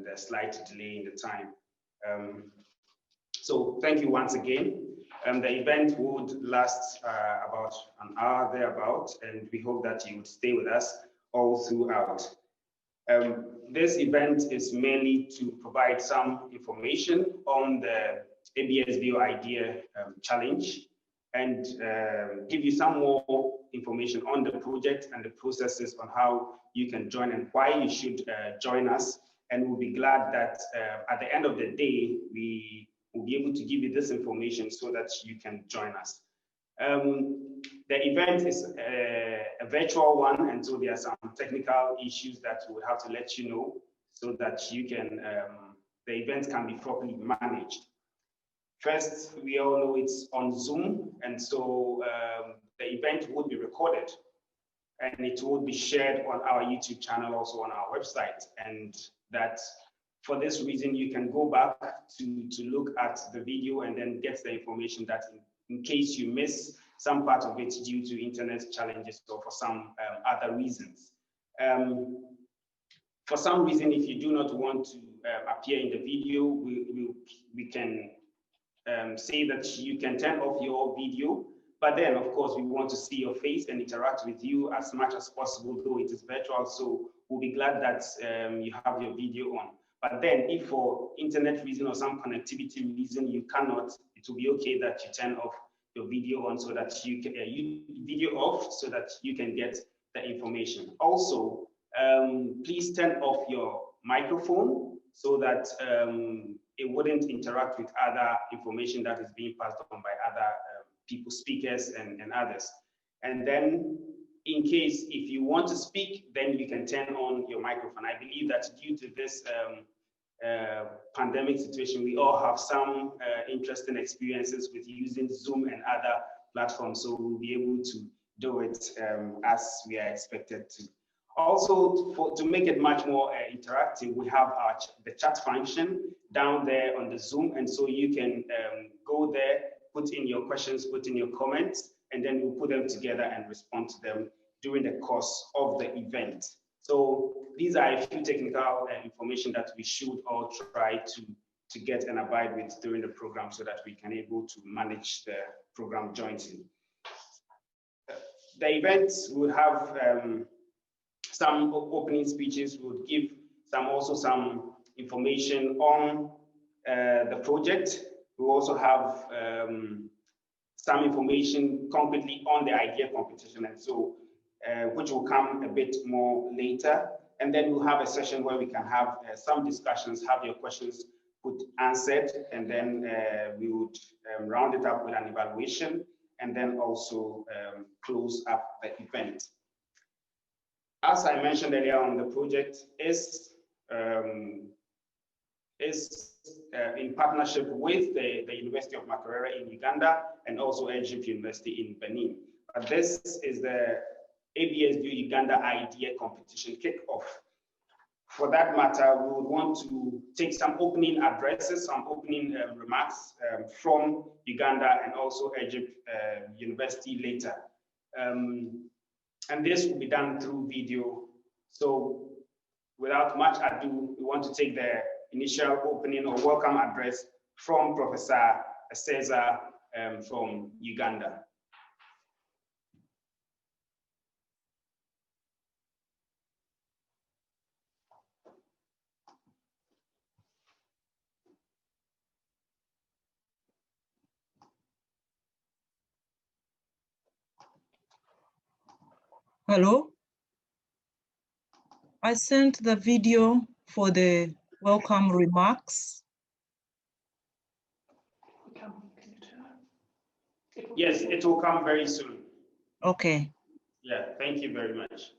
the slight delay in the time. So thank you once again. The event would last about an hour thereabout, and we hope that you would stay with us all throughout. This event is mainly to provide some information on the ABSbio Idea Challenge and give you some more information on the project and the processes on how you can join and why you should join us. And we'll be glad that at the end of the day, we will be able to give you this information so that you can join us. The event is a virtual one, and so there are some technical issues that we would have to let you know so that you can, the event can be properly managed. First, we all know it's on Zoom, and so the event would be recorded and it would be shared on our YouTube channel, also on our website. And that for this reason, you can go back to look at the video and then get the information that in case you miss some part of it due to internet challenges or for some other reasons. For some reason, if you do not want to appear in the video, we can say that you can turn off your video, but then of course we want to see your face and interact with you as much as possible, though it is virtual, so we'll be glad that you have your video on. But then if for internet reason or some connectivity reason you cannot, it will be okay that you turn off your video on so that you can video off so that you can get the information. Also, please turn off your microphone so that it wouldn't interact with other information that is being passed on by other people, speakers and others. And then in case if you want to speak, then you can turn on your microphone. I believe that due to this pandemic situation, we all have some interesting experiences with using Zoom and other platforms, so we'll be able to do it as we are expected to. Also, to make it much more interactive, we have the chat function down there on the Zoom, and so you can go there, put in your questions, put in your comments, and then we'll put them together and respond to them during the course of the event. So these are a few technical information that we should all try to get and abide with during the program so that we can able to manage the program jointly. The event will have some opening speeches, will give also some information on the project. We'll also have some information concretely on the idea competition, and so which will come a bit more later. And then we'll have a session where we can have some discussions, have your questions put answered, and then we would round it up with an evaluation, and then also close up the event. As I mentioned earlier on, the project is in partnership with the University of Makerere in Uganda and also Egypt University in Benin. But this is the ABSbio Uganda Idea Competition Kickoff. For that matter, we would want to take some opening addresses, some opening remarks from Uganda and also Egypt University later. And this will be done through video. So without much ado, we want to take the initial opening or welcome address from Professor Cesar from Uganda. Hello. I sent the video for the welcome remarks. Yes, it will come very soon. Okay. Yeah, thank you very much.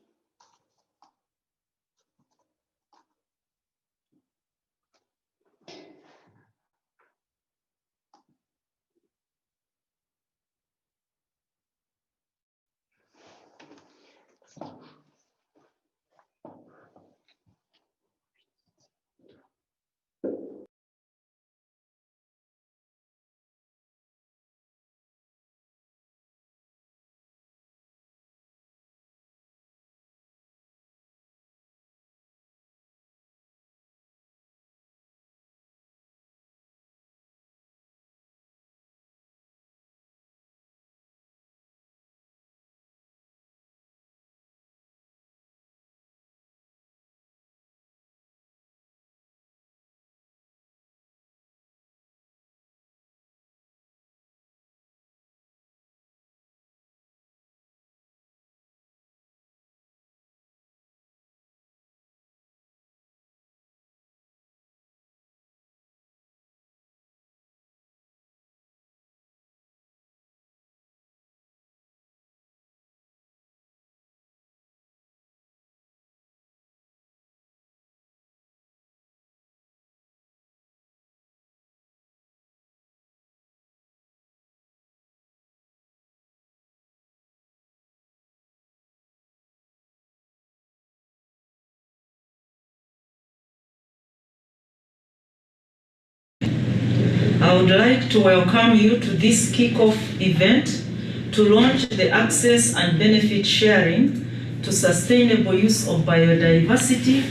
I would like to welcome you to this kickoff event to launch the access and benefit sharing to sustainable use of biodiversity,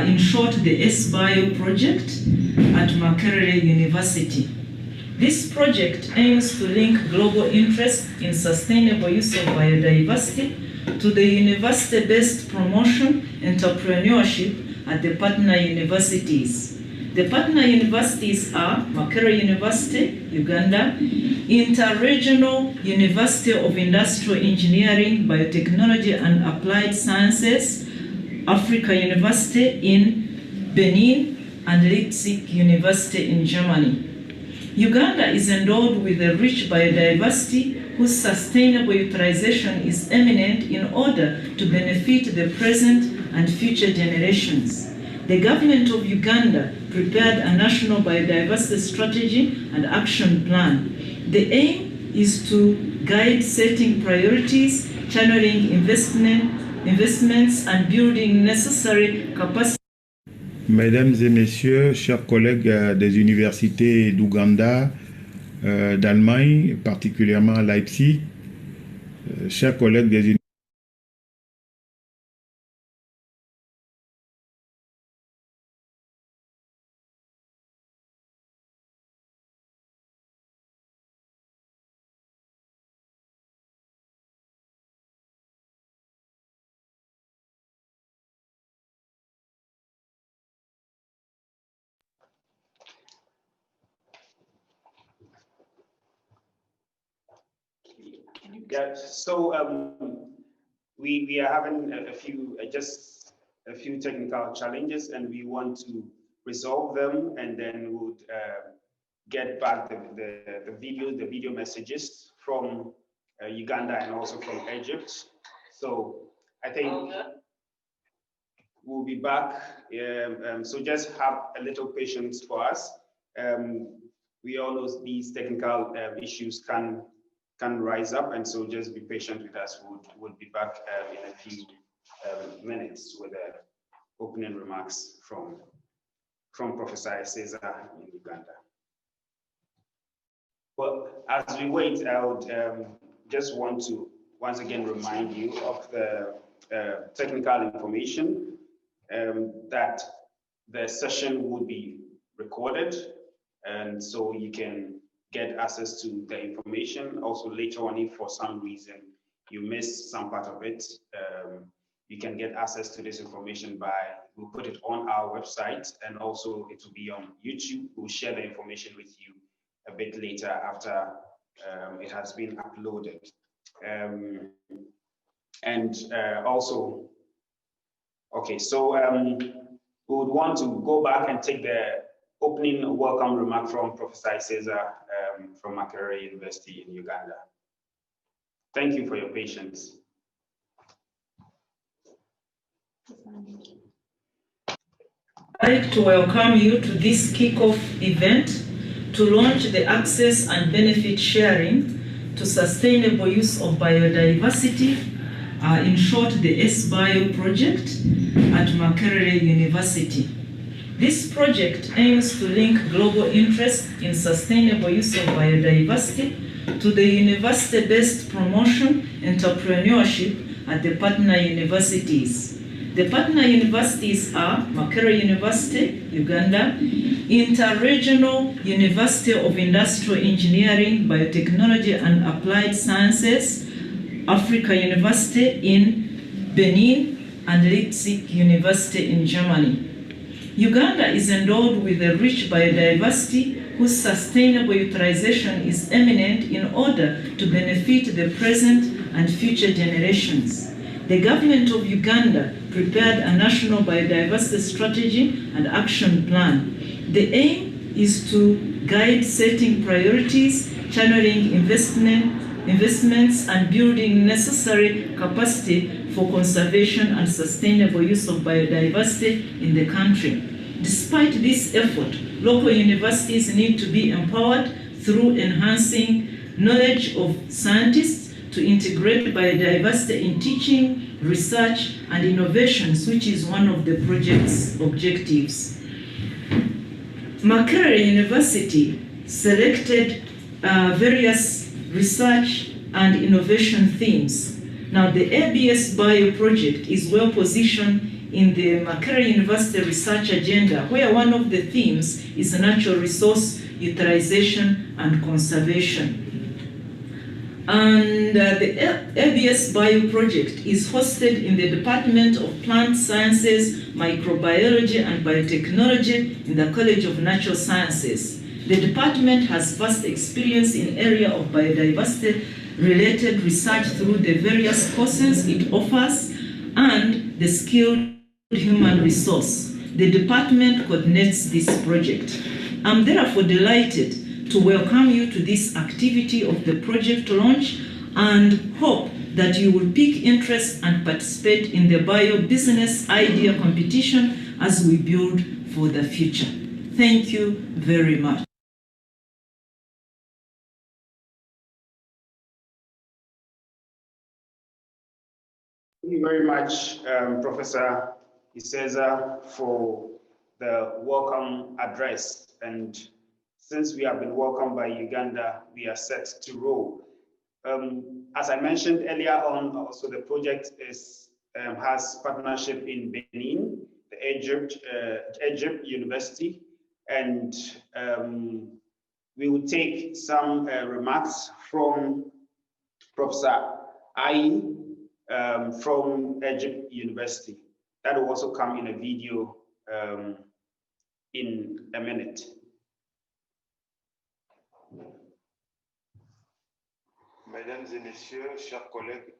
in short, the ABSbio project at Makerere University. This project aims to link global interest in sustainable use of biodiversity to the university-based promotion entrepreneurship at the partner universities. The partner universities are Makerere University, Uganda, Interregional University of Industrial Engineering, Biotechnology and Applied Sciences, Africa University in Benin, and Leipzig University in Germany. Uganda is endowed with a rich biodiversity whose sustainable utilization is eminent in order to benefit the present and future generations. The government of Uganda prepared a national biodiversity strategy and action plan. The aim is to guide setting priorities, channeling investments and building necessary capacity. Mesdames et messieurs, chers collègues des universités d'Ouganda, d'Allemagne, particulièrement à Leipzig, chers collègues des universités, Yeah, so we are having just a few technical challenges, and we want to resolve them, and then would get back the video messages from Uganda and also from Egypt. So I think we'll be back. So just have a little patience for us. We all know these technical issues can rise up, and so just be patient with us. We'll be back in a few minutes with the opening remarks from Professor Cesar in Uganda. But as we wait, I would just want to once again remind you of the technical information, that the session would be recorded, and so you can get access to the information. Also later on, if for some reason you missed some part of it, you can get access to this information we'll put it on our website, and also it will be on YouTube. We'll share the information with you a bit later after it has been uploaded. Also, okay, so we would want to go back and take the opening welcome remark from Professor Cesar from Makerere University in Uganda. Thank you for your patience. I'd like to welcome you to this kickoff event to launch the access and benefit sharing to sustainable use of biodiversity, in short, the ABSbio project at Makerere University. This project aims to link global interest in sustainable use of biodiversity to the university-based promotion entrepreneurship at the partner universities. The partner universities are Makerere University, Uganda, Interregional University of Industrial Engineering, Biotechnology and Applied Sciences, Africa University in Benin, and Leipzig University in Germany. Uganda is endowed with a rich biodiversity whose sustainable utilization is eminent in order to benefit the present and future generations. The government of Uganda prepared a national biodiversity strategy and action plan. The aim is to guide setting priorities, channeling investments and building necessary capacity for conservation and sustainable use of biodiversity in the country. Despite this effort, local universities need to be empowered through enhancing knowledge of scientists to integrate biodiversity in teaching, research, and innovations, which is one of the project's objectives. Makerere University selected various research and innovation themes. Now, the ABSbio project is well positioned in the Makerere University research agenda, where one of the themes is natural resource utilization and conservation. And the ABSbio project is hosted in the Department of Plant Sciences, Microbiology and Biotechnology in the College of Natural Sciences. The department has vast experience in area of biodiversity-related research through the various courses it offers and the skilled human resource. The department coordinates this project. I'm therefore delighted to welcome you to this activity of the project launch and hope that you will pick interest and participate in the bio business idea competition as we build for the future. Thank you very much. Thank you very much, Professor Iseza, for the welcome address. And since we have been welcomed by Uganda, we are set to roll. As I mentioned earlier on, also the project has partnership in Benin, the Egypt University, and we will take some remarks from Professor Ai from Egypt University. That will also come in a video in a minute. Mesdames et messieurs, chers collègues,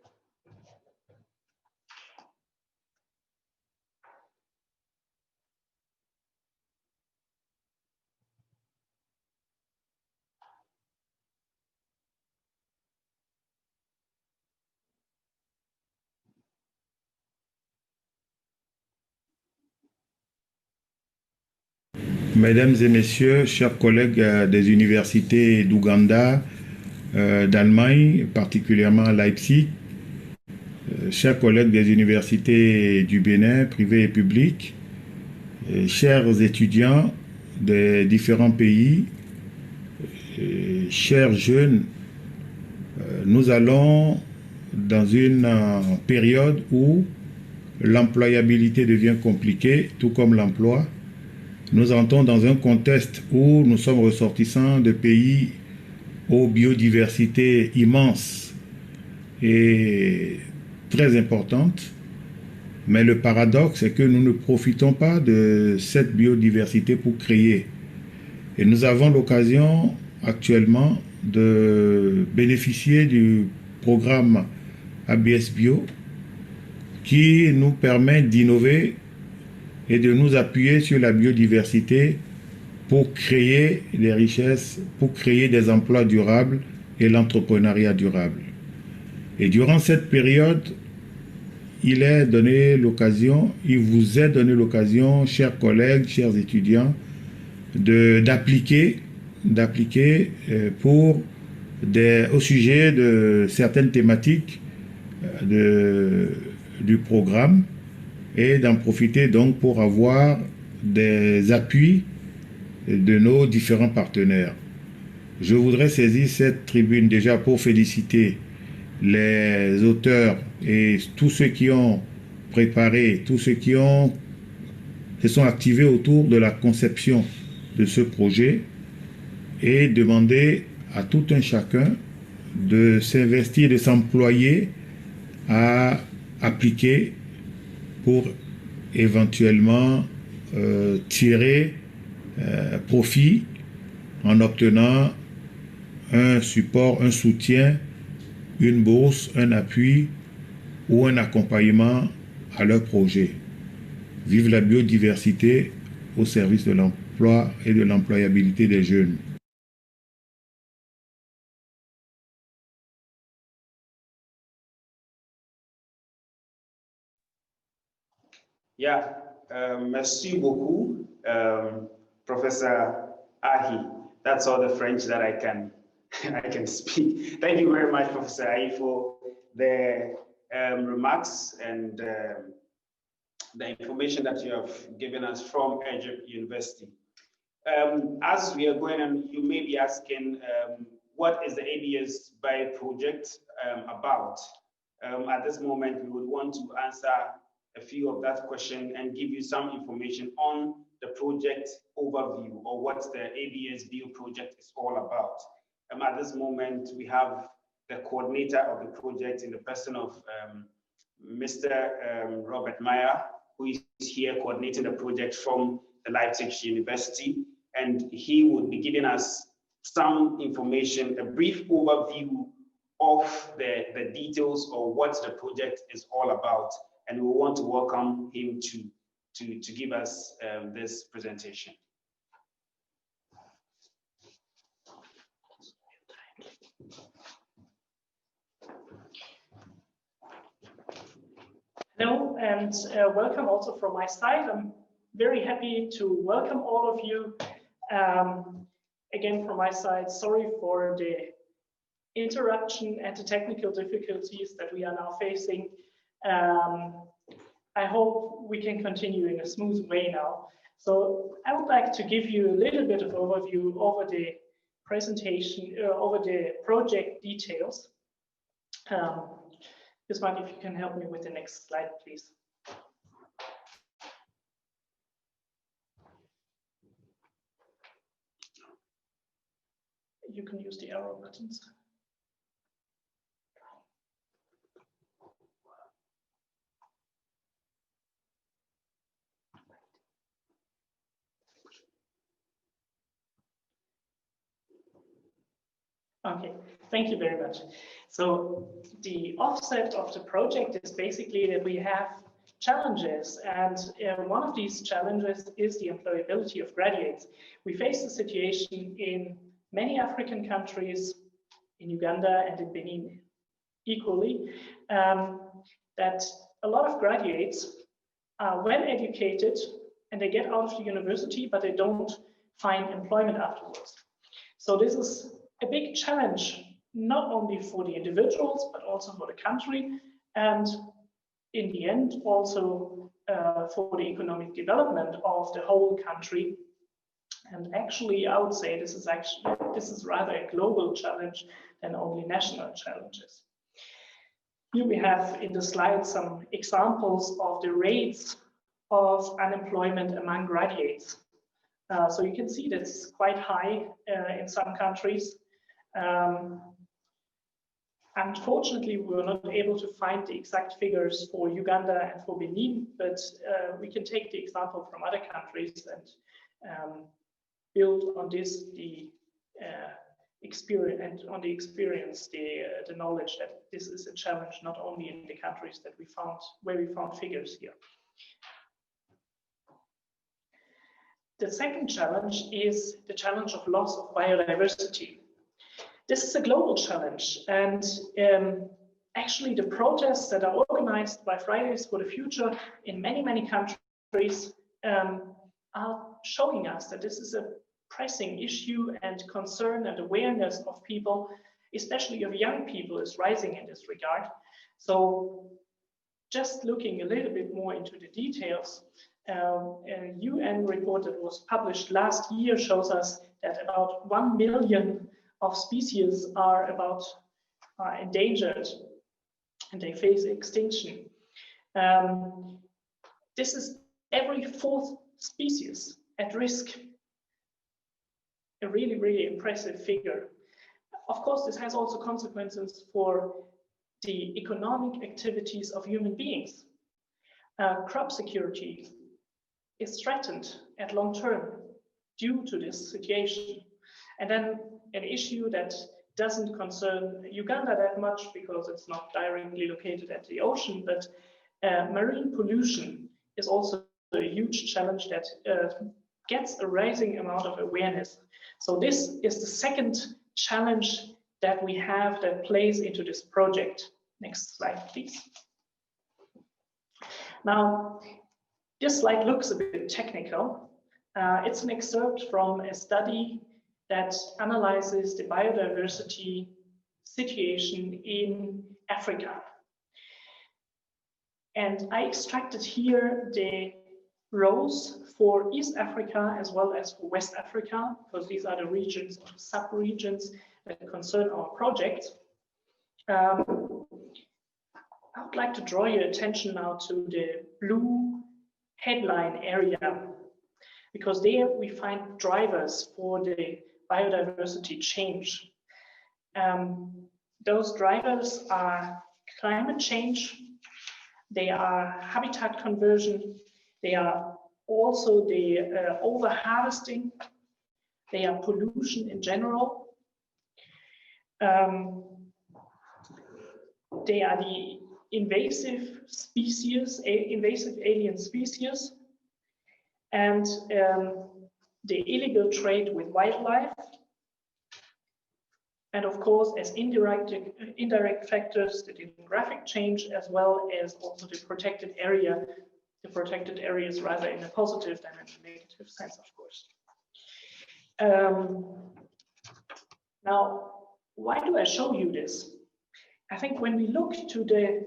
Mesdames et messieurs, chers collègues des universités d'Ouganda, d'Allemagne, particulièrement à Leipzig, chers collègues des universités du Bénin, privées et publiques, chers étudiants des différents pays, chers jeunes, nous allons dans une période où l'employabilité devient compliquée, tout comme l'emploi. Nous entrons dans un contexte où nous sommes ressortissants de pays aux biodiversités immenses et très importantes. Mais le paradoxe, c'est que nous ne profitons pas de cette biodiversité pour créer. Et nous avons l'occasion actuellement de bénéficier du programme ABSbio qui nous permet d'innover et de nous appuyer sur la biodiversité pour créer des richesses, pour créer des emplois durables et l'entrepreneuriat durable. Et durant cette période, il vous est donné l'occasion, chers collègues, chers étudiants, d'appliquer au sujet de certaines thématiques du programme et d'en profiter donc pour avoir des appuis de nos différents partenaires. Je voudrais saisir cette tribune déjà pour féliciter les auteurs et tous ceux qui ont préparé, tous ceux qui se sont activés autour de la conception de ce projet et demander à tout un chacun de s'investir, de s'employer à appliquer pour éventuellement tirer profit en obtenant un support, un soutien, une bourse, un appui ou un accompagnement à leur projet. Vive la biodiversité au service de l'emploi et de l'employabilité des jeunes. Yeah, merci beaucoup, Professor Ahi. That's all the French that I can speak. Thank you very much, Professor Ahi, for the remarks and the information that you have given us from Egypt University. As we are going on, you may be asking, what is the ABSbio project about? At this moment, we would want to answer a few of that question and give you some information on the project overview, or what the ABSbio project is all about. At this moment, we have the coordinator of the project in the person of Mr. Robert Meyer, who is here coordinating the project from the Leipzig University, and he would be giving us some information, a brief overview of the details of what the project is all about, and we want to welcome him to give us this presentation. Hello, and welcome also from my side. I'm very happy to welcome all of you. Again, from my side, sorry for the interruption and the technical difficulties that we are now facing. I hope we can continue in a smooth way now. So I would like to give you a little bit of overview over the presentation, over the project details. This one, if you can help me with the next slide, please. You can use the arrow buttons. Okay, thank you very much. So the offset of the project is basically that we have challenges, and one of these challenges is the employability of graduates. We face the situation in many African countries, in Uganda and in Benin equally, that a lot of graduates are well educated and they get out of the university, but they don't find employment afterwards. So this is a big challenge, not only for the individuals, but also for the country, and in the end, also for the economic development of the whole country. And actually, I would say this is rather a global challenge than only national challenges. Here we have in the slide some examples of the rates of unemployment among graduates. So you can see that it's quite high in some countries. Unfortunately, we were not able to find the exact figures for Uganda and for Benin, but we can take the example from other countries and build on this the experience, and on the experience, the knowledge that this is a challenge not only in the countries that we found, where we found figures here. The second challenge is the challenge of loss of biodiversity. This is a global challenge, and actually the protests that are organized by Fridays for the Future in many countries are showing us that this is a pressing issue, and concern and awareness of people, especially of young people, is rising in this regard. So just looking a little bit more into the details, a UN report that was published last year shows us that about 1 million of species are endangered and they face extinction. This is every fourth species at risk. A really impressive figure. Of course, this has also consequences for the economic activities of human beings. Crop security is threatened at long term due to this situation. And then an issue that doesn't concern Uganda that much because it's not directly located at the ocean, but marine pollution is also a huge challenge that gets a rising amount of awareness. So this is the second challenge that we have that plays into this project. Next slide, please. Now, this slide looks a bit technical. It's an excerpt from a study that analyzes the biodiversity situation in Africa. And I extracted here the roles for East Africa as well as for West Africa, because these are the regions or sub-regions that concern our project. I would like to draw your attention now to the blue headline area, because there we find drivers for the biodiversity change. Those drivers are climate change, they are habitat conversion, they are also the over-harvesting, they are pollution in general, they are the invasive species, invasive alien species, and the illegal trade with wildlife, and of course, as indirect factors, the demographic change, as well as also the protected area. The protected areas rather in a positive than in a negative sense, of course. Now, why do I show you this? I think when we look to the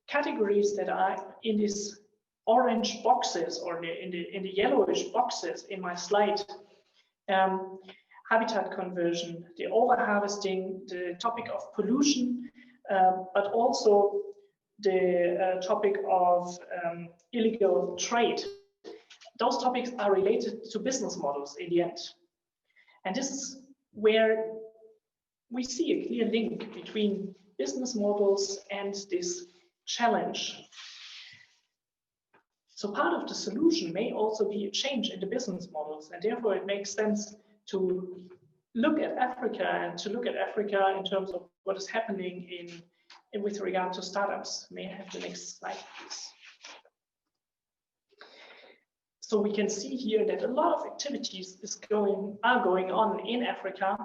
categories that are in these orange boxes or in the yellowish boxes in my slide, habitat conversion, the over-harvesting, the topic of pollution, but also the topic of illegal trade. Those topics are related to business models in the end. And this is where we see a clear link between business models and this challenge. So part of the solution may also be a change in the business models, and therefore it makes sense to look at Africa and to look at Africa in terms of what is happening with regard to startups. May I have the next slide, please? So we can see here that a lot of activities are going on in Africa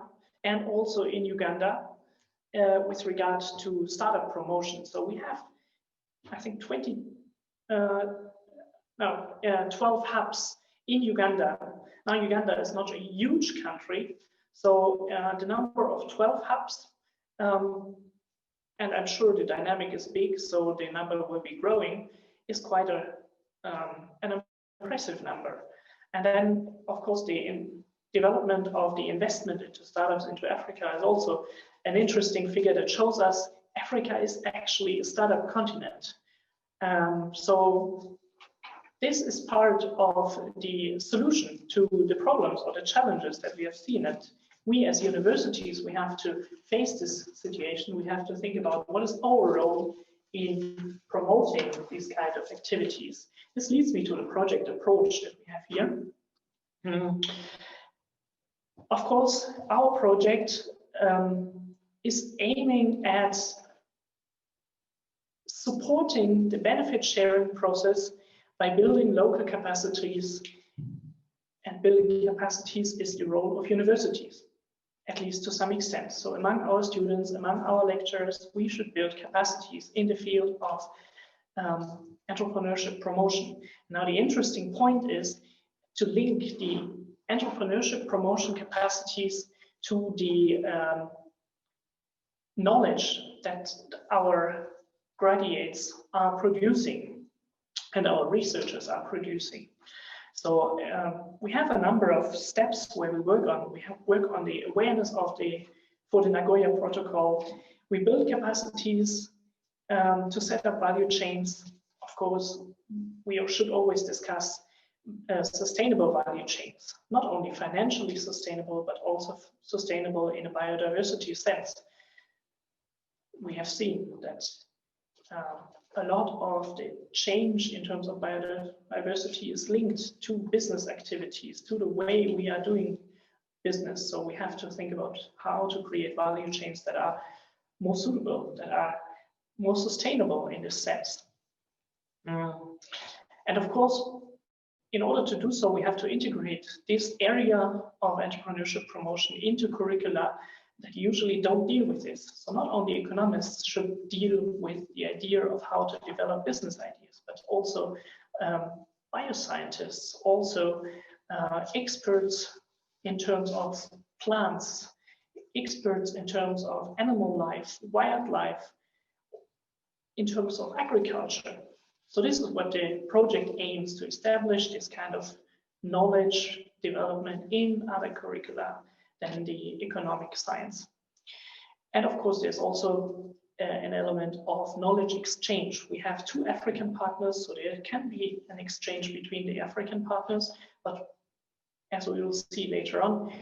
and also in Uganda with regard to startup promotion. So we have, I think, 12 hubs in Uganda. Now, Uganda is not a huge country, so the number of 12 hubs, and I'm sure the dynamic is big, so the number will be growing, is quite an impressive number. And then, of course, the development of the investment into startups into Africa is also an interesting figure that shows us Africa is actually a startup continent. So this is part of the solution to the problems or the challenges that we have seen. And we as universities, we have to face this situation. We have to think about what is our role in promoting these kind of activities. This leads me to the project approach that we have here. Of course, our project is aiming at supporting the benefit sharing process by building local capacities, and building capacities is the role of universities, at least to some extent. So among our students, among our lecturers, we should build capacities in the field of entrepreneurship promotion. Now, the interesting point is to link the entrepreneurship promotion capacities to the knowledge that our graduates are producing and our researchers are producing. So we have a number of steps where we work on. We have work on the awareness of for the Nagoya Protocol. We build capacities to set up value chains. Of course, we should always discuss sustainable value chains, not only financially sustainable, but also sustainable in a biodiversity sense. We have seen that a lot of the change in terms of biodiversity is linked to business activities, to the way we are doing business. So we have to think about how to create value chains that are more suitable, that are more sustainable in this sense. And of course, in order to do so, we have to integrate this area of entrepreneurship promotion into curricula that usually don't deal with this. So not only economists should deal with the idea of how to develop business ideas, but also bioscientists, also experts in terms of plants, experts in terms of animal life, wildlife, in terms of agriculture. So this is what the project aims to establish, this kind of knowledge development in other curricula than the economic science. And of course, there's also an element of knowledge exchange. We have 2 African partners, so there can be an exchange between the African partners, but as we will see later on,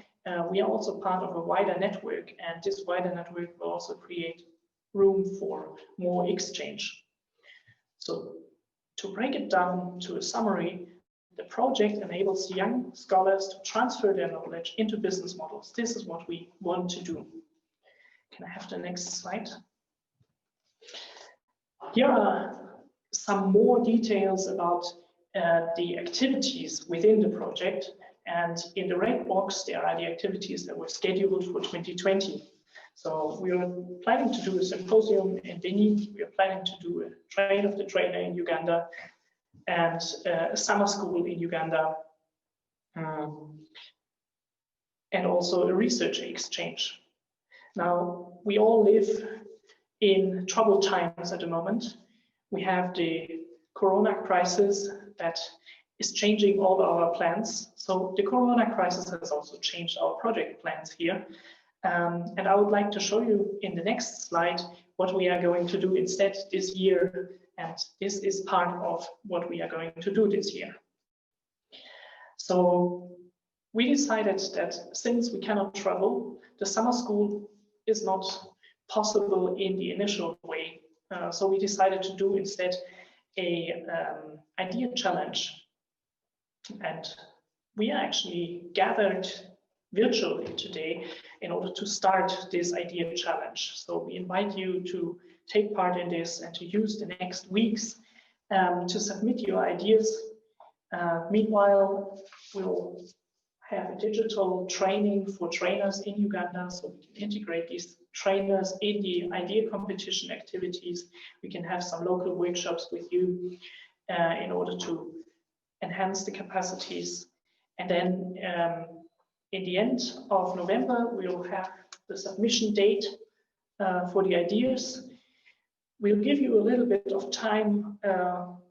we are also part of a wider network, and this wider network will also create room for more exchange. So to break it down to a summary, the project enables young scholars to transfer their knowledge into business models. This is what we want to do. Can I have the next slide? Here are some more details about the activities within the project. And in the red box, there are the activities that were scheduled for 2020. So we are planning to do a symposium in Benin. We are planning to do a train of the trainer in Uganda and a summer school in Uganda. And also a research exchange. Now, we all live in troubled times at the moment. We have the Corona crisis that is changing all our plans. So the Corona crisis has also changed our project plans here. And I would like to show you in the next slide what we are going to do instead this year. And this is part of what we are going to do this year. So we decided that since we cannot travel, the summer school is not possible in the initial way. So we decided to do instead a idea challenge. And we are actually gathered virtually today in order to start this idea challenge. So we invite you to take part in this and to use the next weeks to submit your ideas. Meanwhile, we'll have a digital training for trainers in Uganda, so we can integrate these trainers in the idea competition activities. We can have some local workshops with you in order to enhance the capacities. And then in the end of November, we'll have the submission date for the ideas. We'll give you a little bit of time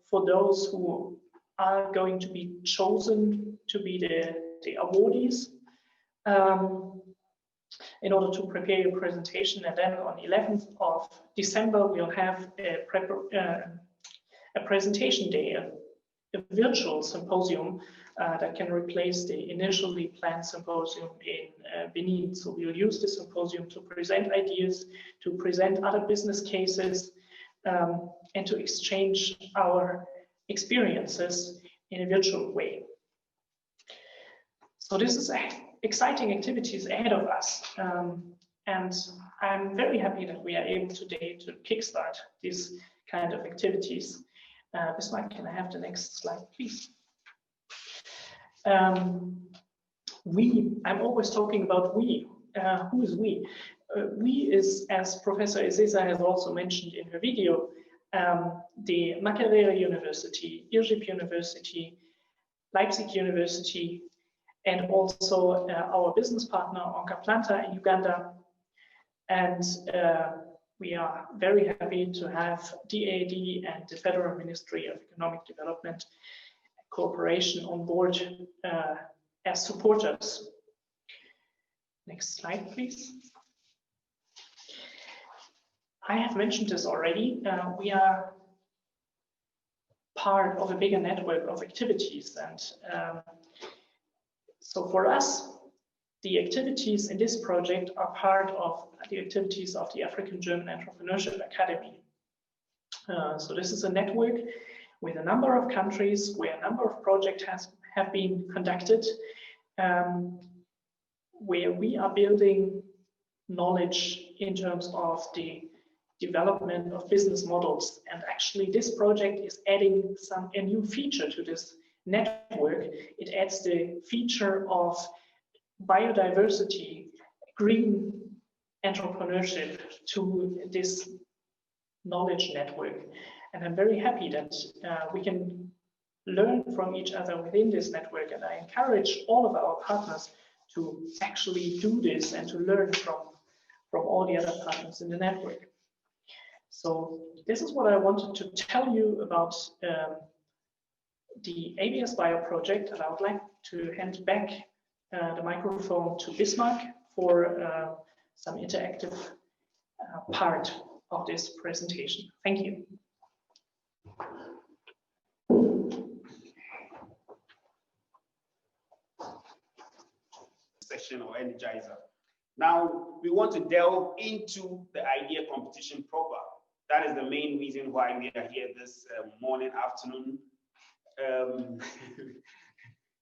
for those who are going to be chosen to be the awardees in order to prepare your presentation. And then on 11th of December, we'll have a presentation day, a virtual symposium that can replace the initially planned symposium in Benin. So we'll use the symposium to present ideas, to present other business cases, and to exchange our experiences in a virtual way. So this is exciting activities ahead of us. And I'm very happy that we are able today to kickstart these kind of activities. Bismarck, can I have the next slide, please? I'm always talking about we. Who is we? We is, as Professor Ezeza has also mentioned in her video, the Makerere University, Egypt University, Leipzig University, and also our business partner, Onka Planta in Uganda. And we are very happy to have DAD and the Federal Ministry of Economic Development and Cooperation on board as supporters. Next slide, please. I have mentioned this already. We are part of a bigger network of activities. And so for us, the activities in this project are part of the activities of the African German Entrepreneurship Academy. So this is a network with a number of countries where a number of projects have been conducted, where we are building knowledge in terms of the development of business models. And actually this project is adding a new feature to this network. It adds the feature of biodiversity, green entrepreneurship to this knowledge network. And I'm very happy that we can learn from each other within this network. And I encourage all of our partners to actually do this and to learn from all the other partners in the network. So this is what I wanted to tell you about the ABSbio project, and I would like to hand back the microphone to Bismarck for some interactive part of this presentation. Thank you. Section or energizer. Now we want to delve into the idea competition proper. That is the main reason why we are here this morning, afternoon.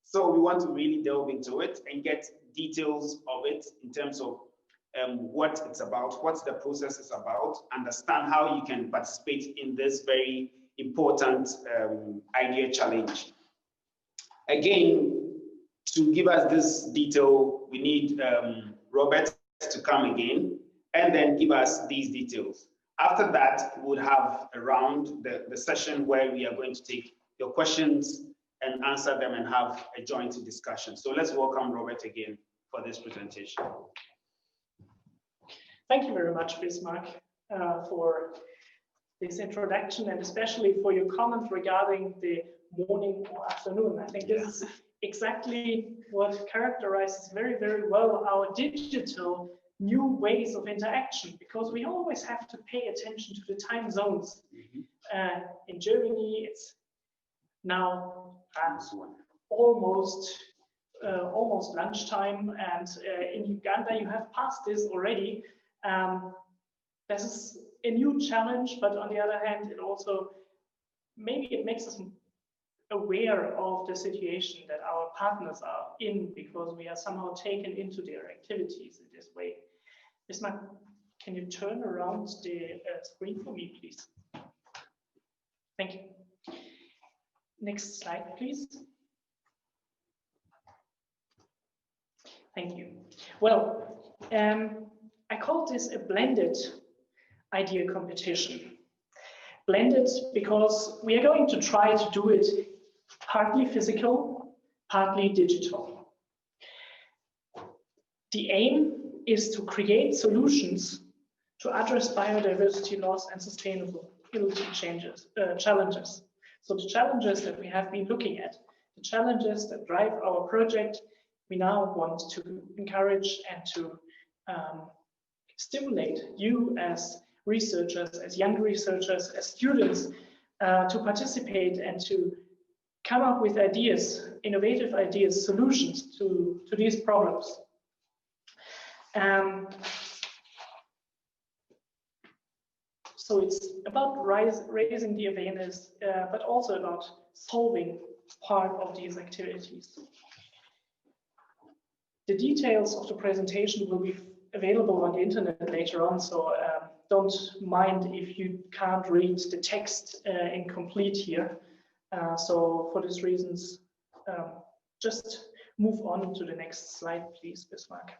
So we want to really delve into it and get details of it in terms of what it's about, what the process is about, understand how you can participate in this very important idea challenge. Again, to give us this detail, we need Robert to come again and then give us these details. After that, we'll have around the session where we are going to take your questions and answer them and have a joint discussion. So let's welcome Robert again for this presentation. Thank you very much, Bismarck, for this introduction and especially for your comments regarding the morning or afternoon. I think this is exactly what characterizes very, very well our digital new ways of interaction, because we always have to pay attention to the time zones. In Germany, it's now almost lunchtime, and in Uganda you have passed this already. This is a new challenge, but on the other hand, it also maybe it makes us aware of the situation that our partners are in, because we are somehow taken into their activities in this way. Bismarck, can you turn around the screen for me, please? Thank you. Next slide, please. Thank you. Well, I call this a blended idea competition. Blended because we are going to try to do it partly physical, partly digital. The aim is to create solutions to address biodiversity loss and sustainability challenges. So the challenges that we have been looking at, the challenges that drive our project, we now want to encourage and to stimulate you as researchers, as young researchers, as students to participate and to come up with ideas, innovative ideas, solutions to these problems. So it's about raising the awareness, but also about solving part of these activities. The details of the presentation will be available on the internet later on, so don't mind if you can't read the text incomplete here. So for these reasons, just move on to the next slide, please, Bismarck.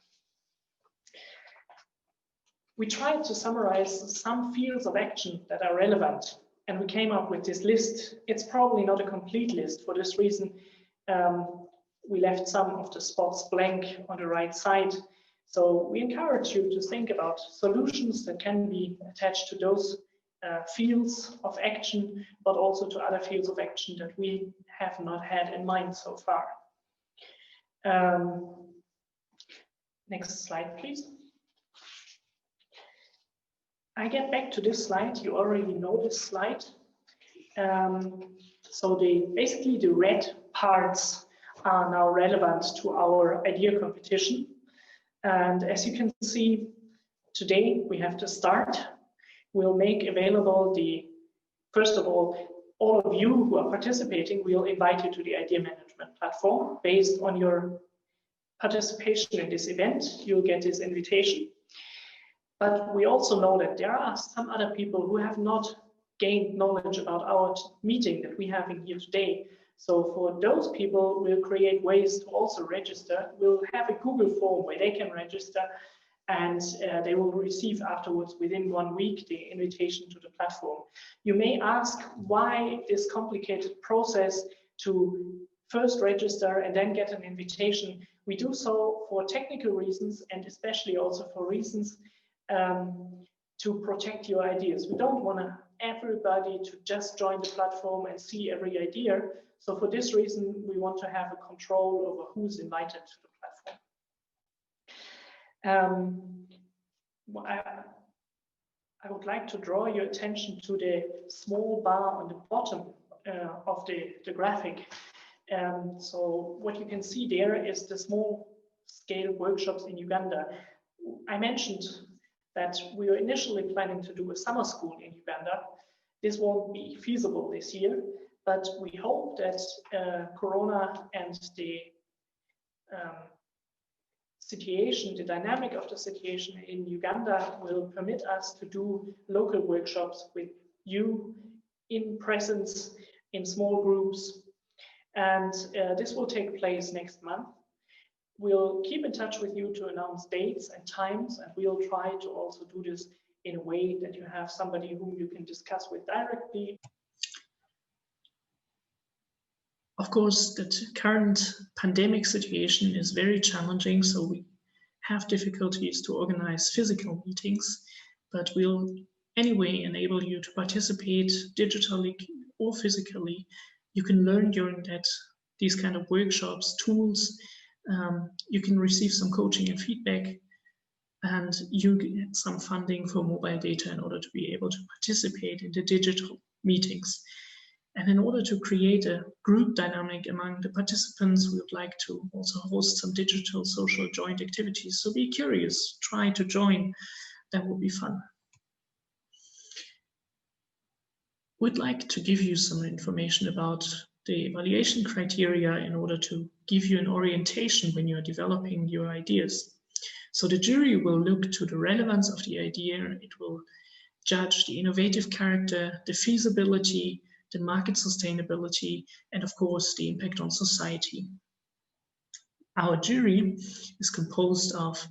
We tried to summarize some fields of action that are relevant, and we came up with this list. It's probably not a complete list. For this reason, we left some of the spots blank on the right side. So we encourage you to think about solutions that can be attached to those fields of action, but also to other fields of action that we have not had in mind so far. Next slide, please. I get back to this slide. You already know this slide. So basically the red parts are now relevant to our idea competition. And as you can see, today we have to start. We'll make available first of all of you who are participating, we'll invite you to the idea management platform. Based on your participation in this event, you'll get this invitation. But we also know that there are some other people who have not gained knowledge about our meeting that we're having here today. So for those people, we'll create ways to also register. We'll have a Google form where they can register, and they will receive afterwards, within 1 week, the invitation to the platform. You may ask why this complicated process to first register and then get an invitation. We do so for technical reasons, and especially also for reasons to protect your ideas. We don't want everybody to just join the platform and see every idea. So for this reason, we want to have a control over who's invited to the platform. I would like to draw your attention to the small bar on the bottom of the graphic. So what you can see there is the small scale workshops in Uganda. I mentioned that we were initially planning to do a summer school in Uganda. This won't be feasible this year, but we hope that Corona and the situation, the dynamic of the situation in Uganda will permit us to do local workshops with you in presence in small groups. And this will take place next month. We'll keep in touch with you to announce dates and times, and we'll try to also do this in a way that you have somebody whom you can discuss with directly. Of course, the current pandemic situation is very challenging, so we have difficulties to organize physical meetings, but we'll anyway enable you to participate digitally or physically. You can learn during these kind of workshops, tools. You can receive some coaching and feedback, and you get some funding for mobile data in order to be able to participate in the digital meetings. And in order to create a group dynamic among the participants, we would like to also host some digital social joint activities. So be curious, try to join, that would be fun. We'd like to give you some information about the evaluation criteria in order to give you an orientation when you're developing your ideas. So the jury will look to the relevance of the idea, it will judge the innovative character, the feasibility, the market sustainability, and of course, the impact on society. Our jury is composed of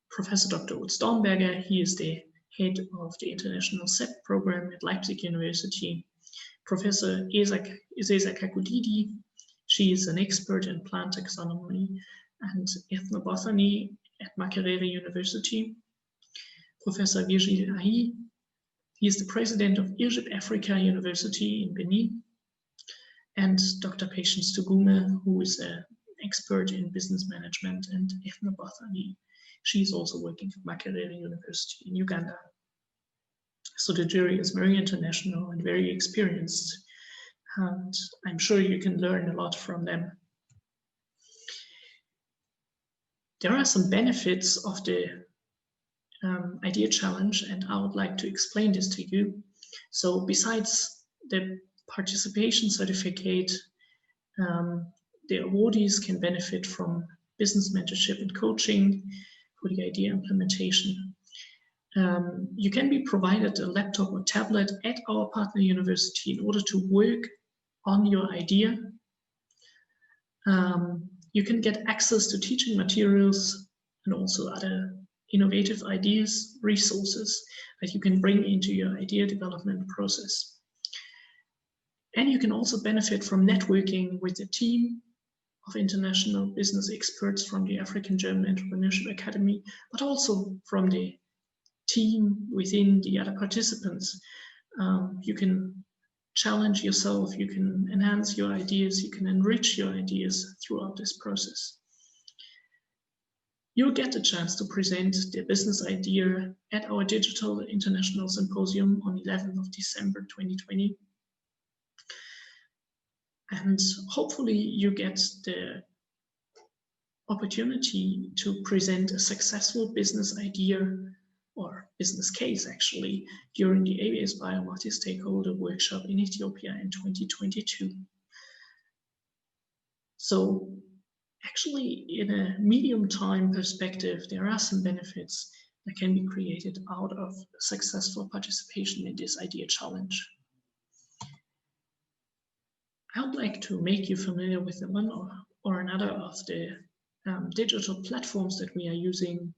Professor Dr. Utz Dornberger. He is the head of the International CEP program at Leipzig University. Professor Ezeza Kakudidi, she is an expert in plant taxonomy and ethnobotany at Makerere University. Professor Virgile Ahi, he is the president of Egypt Africa University in Benin. And Dr. Patience Tugume, who is an expert in business management and ethnobotany. She is also working at Makerere University in Uganda. So the jury is very international and very experienced, and I'm sure you can learn a lot from them. There are some benefits of the idea challenge, and I would like to explain this to you. So besides the participation certificate, the awardees can benefit from business mentorship and coaching for the idea implementation. You can be provided a laptop or tablet at our partner university in order to work on your idea. You can get access to teaching materials and also other innovative ideas, resources that you can bring into your idea development process. And you can also benefit from networking with a team of international business experts from the African German Entrepreneurship Academy, but also from the team within the other participants. You can challenge yourself, you can enhance your ideas, you can enrich your ideas throughout this process. You'll get a chance to present the business idea at our Digital International Symposium on 11th of December 2020. And hopefully you get the opportunity to present a successful business idea or business case actually during the ABSbio multi-stakeholder workshop in Ethiopia in 2022. So actually in a medium time perspective, there are some benefits that can be created out of successful participation in this idea challenge. I would like to make you familiar with the one or another of the digital platforms that we are using.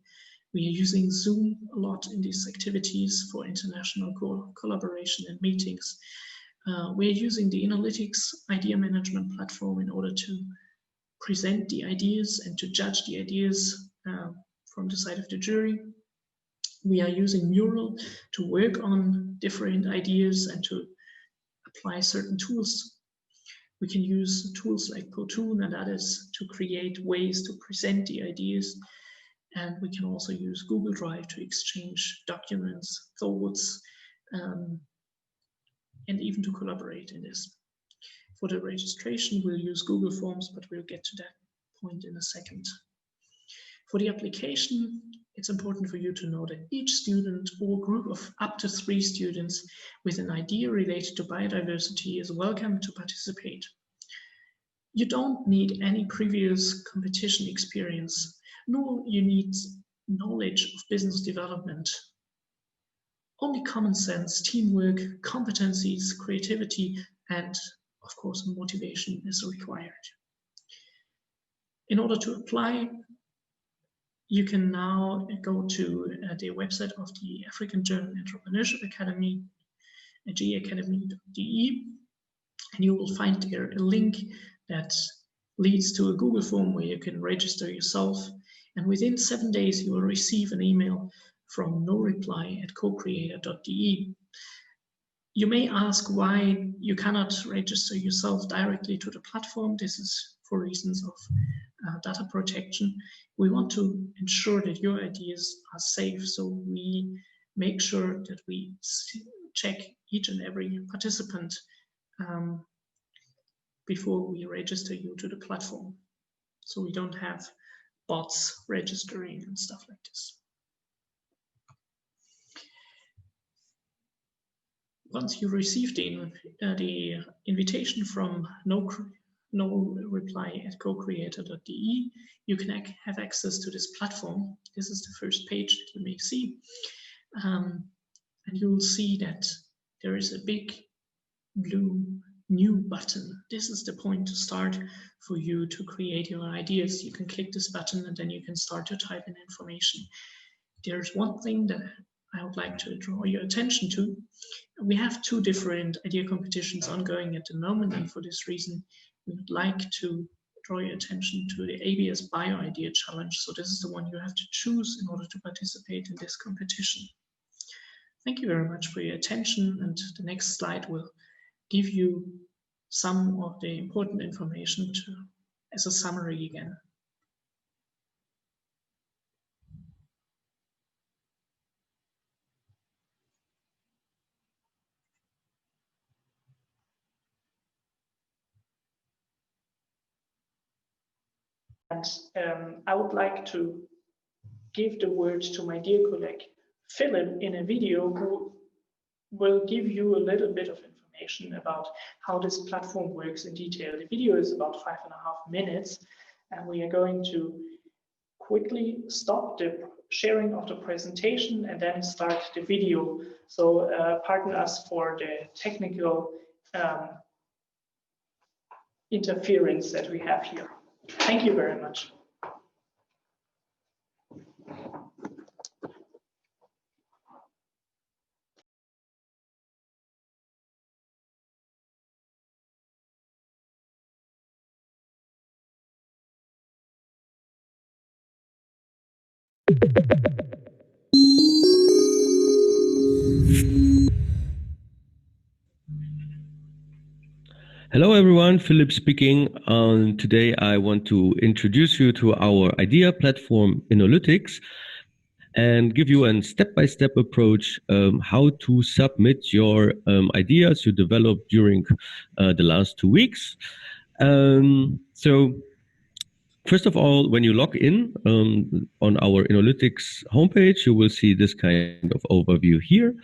We are using Zoom a lot in these activities for international collaboration and meetings. We are using the Analytics idea management platform in order to present the ideas and to judge the ideas from the side of the jury. We are using Mural to work on different ideas and to apply certain tools. We can use tools like Powtoon and others to create ways to present the ideas. And we can also use Google Drive to exchange documents, thoughts, and even to collaborate in this. For the registration, we'll use Google Forms, but we'll get to that point in a second. For the application, it's important for you to know that each student or group of up to 3 students with an idea related to biodiversity is welcome to participate. You don't need any previous competition experience, nor you need knowledge of business development. Only common sense, teamwork, competencies, creativity, and of course, motivation is required. In order to apply, you can now go to the website of the African German Entrepreneurship Academy, gacademy.de, and you will find there a link that leads to a Google form where you can register yourself. And within 7 days, you will receive an email from noreply@cocreator.de. You may ask why you cannot register yourself directly to the platform. This is for reasons of data protection. We want to ensure that your ideas are safe, so we make sure that we check each and every participant before we register you to the platform. So we don't have bots registering and stuff like this. Once you receive the invitation from noreply@cocreator.de, you can have access to this platform. This is the first page that you may see. And you will see that there is a big blue new button. This is the point to start for you to create your ideas. You can click this button and then you can start to type in information. There's one thing that I would like to draw your attention to. We have 2 different idea competitions ongoing at the moment, and for this reason, we would like to draw your attention to the ABSbio Idea Challenge. So this is the one you have to choose in order to participate in this competition. Thank you very much for your attention, and the next slide will give you some of the important information as a summary again. And I would like to give the word to my dear colleague Philip in a video who will give you a little bit of information about how this platform works in detail. The video is about 5.5 minutes, and we are going to quickly stop the sharing of the presentation and then start the video. So pardon us for the technical interference that we have here. Thank you very much. Hello everyone, Philip speaking. Today I want to introduce you to our idea platform Analytics and give you a step-by-step approach how to submit your ideas you developed during the last 2 weeks. So first of all, when you log in on our Analytics homepage, you will see this kind of overview here.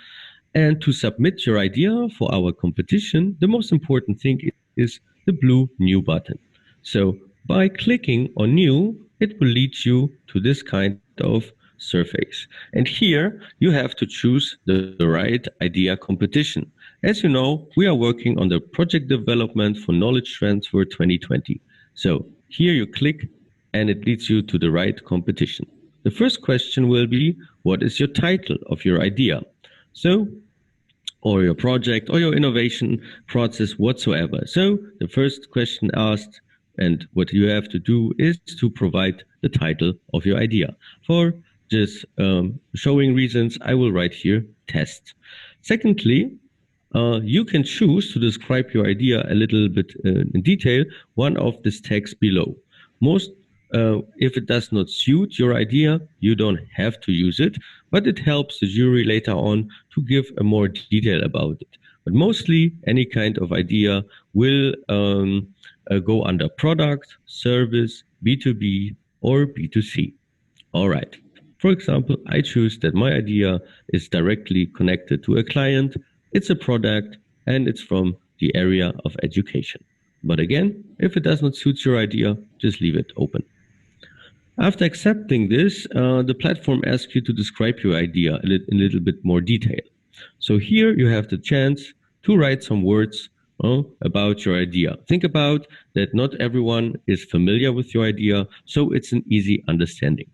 And to submit your idea for our competition, the most important thing is the blue New button. So by clicking on New, it will lead you to this kind of surface. And here you have to choose the right idea competition. As you know, we are working on the project development for Knowledge Transfer 2020. So here you click and it leads you to the right competition. The first question will be, what is your title of your idea? So, or your project or your innovation process whatsoever. So the first question asked, and what you have to do is to provide the title of your idea. For just showing reasons, I will write here test. Secondly, you can choose to describe your idea a little bit in detail, one of these tags below. If it does not suit your idea, you don't have to use it, but it helps the jury later on to give a more detail about it. But mostly any kind of idea will go under product, service, B2B, or B2C. All right. For example, I choose that my idea is directly connected to a client, it's a product, and it's from the area of education. But again, if it does not suit your idea, just leave it open. After accepting this, the platform asks you to describe your idea in a little bit more detail. So here you have the chance to write some words about your idea. Think about that not everyone is familiar with your idea, so it's an easy understanding.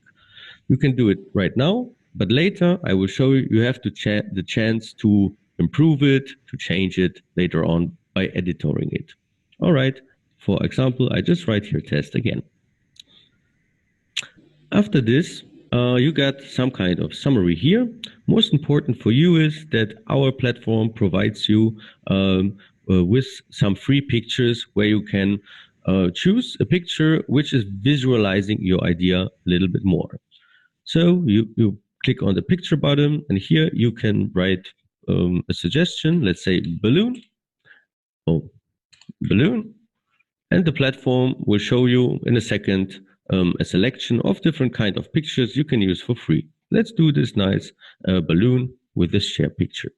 You can do it right now, but later I will show you, you have the chance to improve it, to change it later on by editing it. All right, for example, I just write here test again. After this, you got some kind of summary here. Most important for you is that our platform provides you with some free pictures where you can choose a picture which is visualizing your idea a little bit more. So you click on the picture button, and here you can write a suggestion, let's say balloon, balloon, and the platform will show you in a second a selection of different kind of pictures you can use for free. Let's do this nice balloon with this share picture.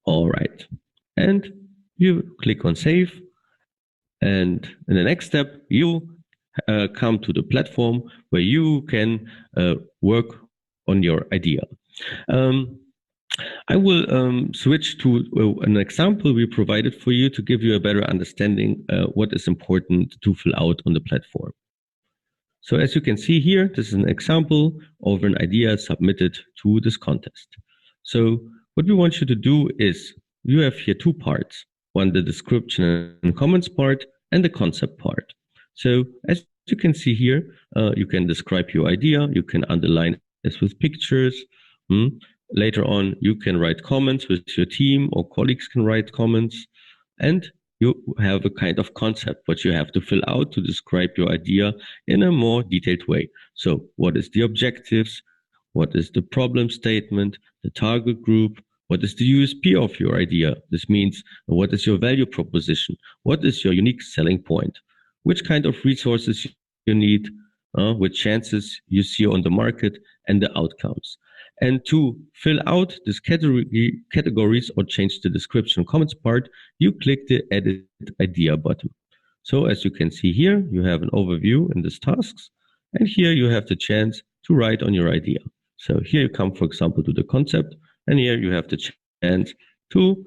All right, and you click on save, and in the next step you come to the platform where you can work on your idea. I will switch to an example we provided for you to give you a better understanding what is important to fill out on the platform. So as you can see here, this is an example of an idea submitted to this contest. So what we want you to do is, you have here two parts, one the description and comments part and the concept part. So as you can see here, you can describe your idea, you can underline this with pictures. Later on, you can write comments with your team, or colleagues can write comments, and you have a kind of concept what you have to fill out to describe your idea in a more detailed way. So what is the objectives? What is the problem statement, the target group? What is the USP of your idea? This means, what is your value proposition? What is your unique selling point? Which kind of resources you need? Which chances you see on the market, and the outcomes. And to fill out these categories or change the description comments part, you click the Edit Idea button. So as you can see here, you have an overview in these tasks, and here you have the chance to write on your idea. So here you come, for example, to the concept, and here you have the chance to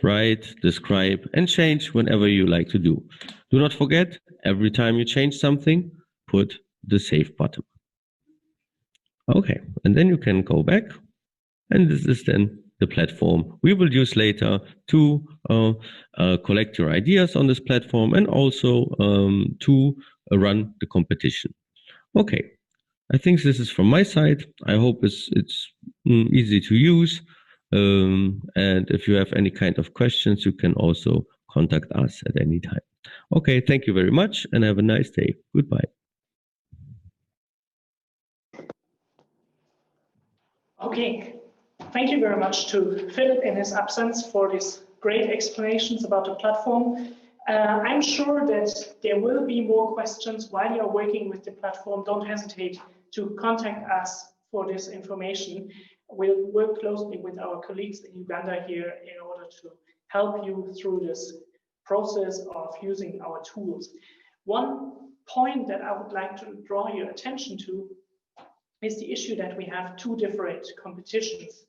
write, describe, and change whenever you like to do. Do not forget, every time you change something, put the Save button. Okay, and then you can go back, and this is then the platform we will use later to collect your ideas on this platform, and also to run the competition. Okay, I think this is from my side. I hope it's easy to use, and if you have any kind of questions, you can also contact us at any time. Okay, thank you very much, and have a nice day. Goodbye. Okay, thank you very much to Philip in his absence for these great explanations about the platform. I'm sure that there will be more questions while you're working with the platform. Don't hesitate to contact us for this information. We'll work closely with our colleagues in Uganda here in order to help you through this process of using our tools. One point that I would like to draw your attention to is the issue that we have two different competitions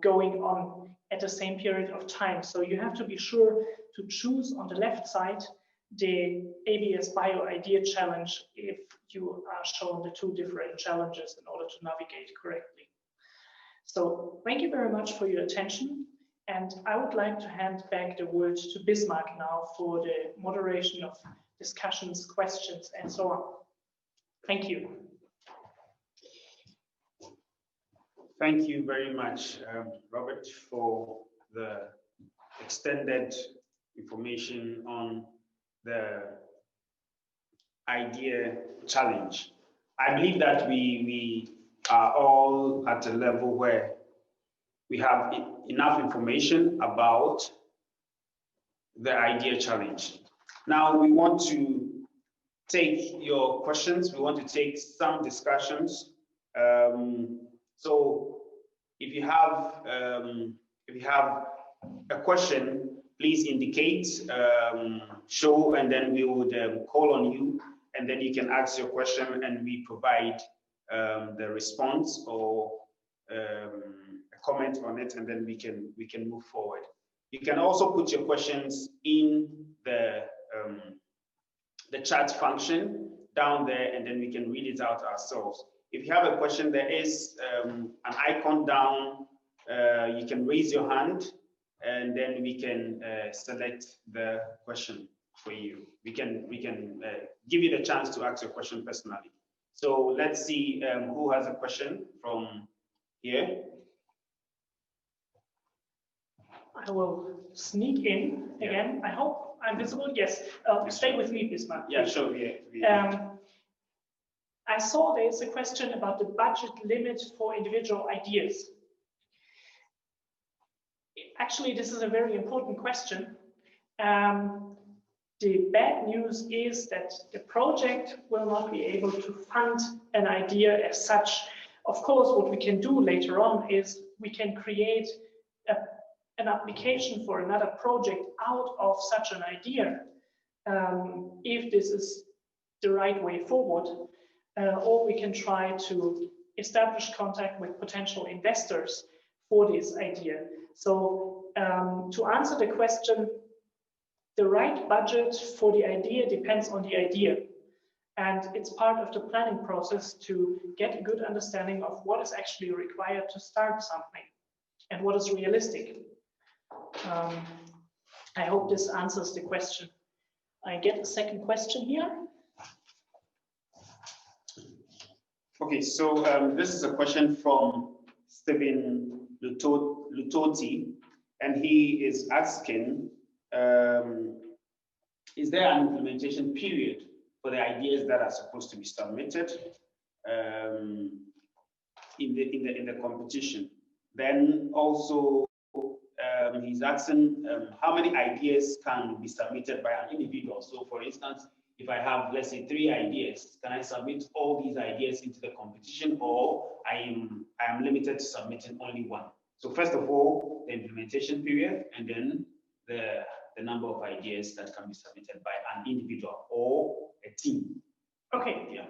going on at the same period of time. So you have to be sure to choose on the left side the ABSbio Idea Challenge if you are shown the two different challenges in order to navigate correctly. So thank you very much for your attention. And I would like to hand back the word to Bismarck now for the moderation of discussions, questions, and so on. Thank you. Thank you very much, Robert, for the extended information on the idea challenge. I believe that we are all at a level where we have enough information about the idea challenge. Now we want to take your questions. We want to take some discussions. So if you have a question, please indicate, show, and then we would call on you, and then you can ask your question, and we provide the response or a comment on it, and then we can move forward. You can also put your questions in the chat function down there, and then we can read it out ourselves. If you have a question, there is an icon down. You can raise your hand, and then we can select the question for you. We can give you the chance to ask your question personally. So let's see who has a question from here. I will sneak in again. I hope I'm visible. Yes. Stay with me, Bismarck. Yeah, sure. Yeah. I saw there's a question about the budget limit for individual ideas. Actually, this is a very important question. The bad news is that the project will not be able to fund an idea as such. Of course, what we can do later on is we can create an application for another project out of such an idea, if this is the right way forward, or we can try to establish contact with potential investors for this idea. So to answer the question, the right budget for the idea depends on the idea. And it's part of the planning process to get a good understanding of what is actually required to start something and what is realistic. I hope this answers the question. I get a second question here. Okay, so this is a question from Stephen Lutoti, and he is asking, is there an implementation period for the ideas that are supposed to be submitted in the competition? Then also he's asking how many ideas can be submitted by an individual. So for instance, if I have, let's say, 3 ideas, can I submit all these ideas into the competition, or I am limited to submitting only 1? So first of all, the implementation period, and then the number of ideas that can be submitted by an individual or a team. Okay, yeah.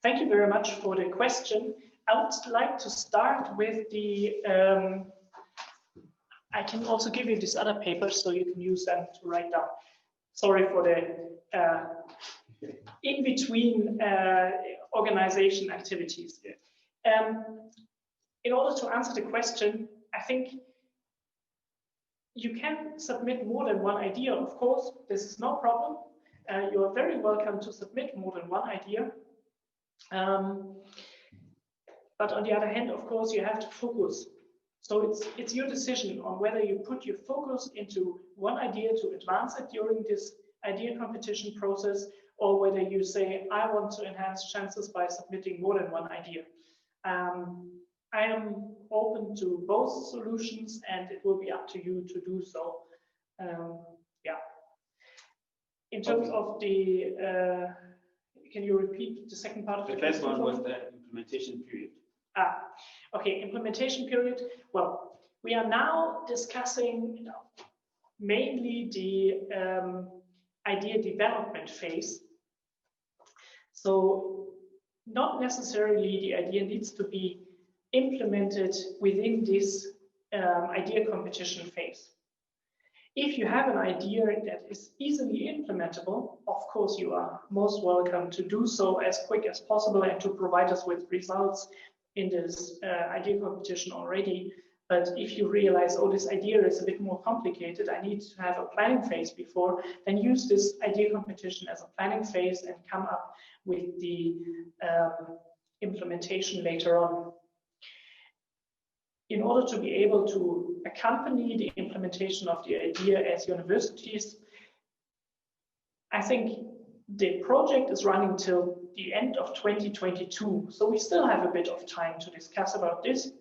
Thank you very much for the question. I would like to start with the, I can also give you this other paper so you can use them to write down. Sorry for the in-between organization activities. In order to answer the question, I think you can submit more than 1 idea, of course. This is no problem. You are very welcome to submit more than 1 idea. But on the other hand, of course, you have to focus. So it's your decision on whether you put your focus into 1 idea to advance it during this idea competition process, or whether you say, I want to enhance chances by submitting more than 1 idea. I am open to both solutions, and it will be up to you to do so. Yeah. In terms of the, can you repeat the second part of the question? The first one was the implementation period. Okay, implementation period. Well, we are now discussing mainly the idea development phase. So not necessarily the idea needs to be implemented within this idea competition phase. If you have an idea that is easily implementable, of course you are most welcome to do so as quick as possible and to provide us with results in this idea competition already. But if you realize, oh, this idea is a bit more complicated, I need to have a planning phase before, then use this idea competition as a planning phase and come up with the implementation later on. in order to be able to accompany the implementation of the idea as universities, I think the project is running till the end of 2022. So we still have a bit of time to discuss about this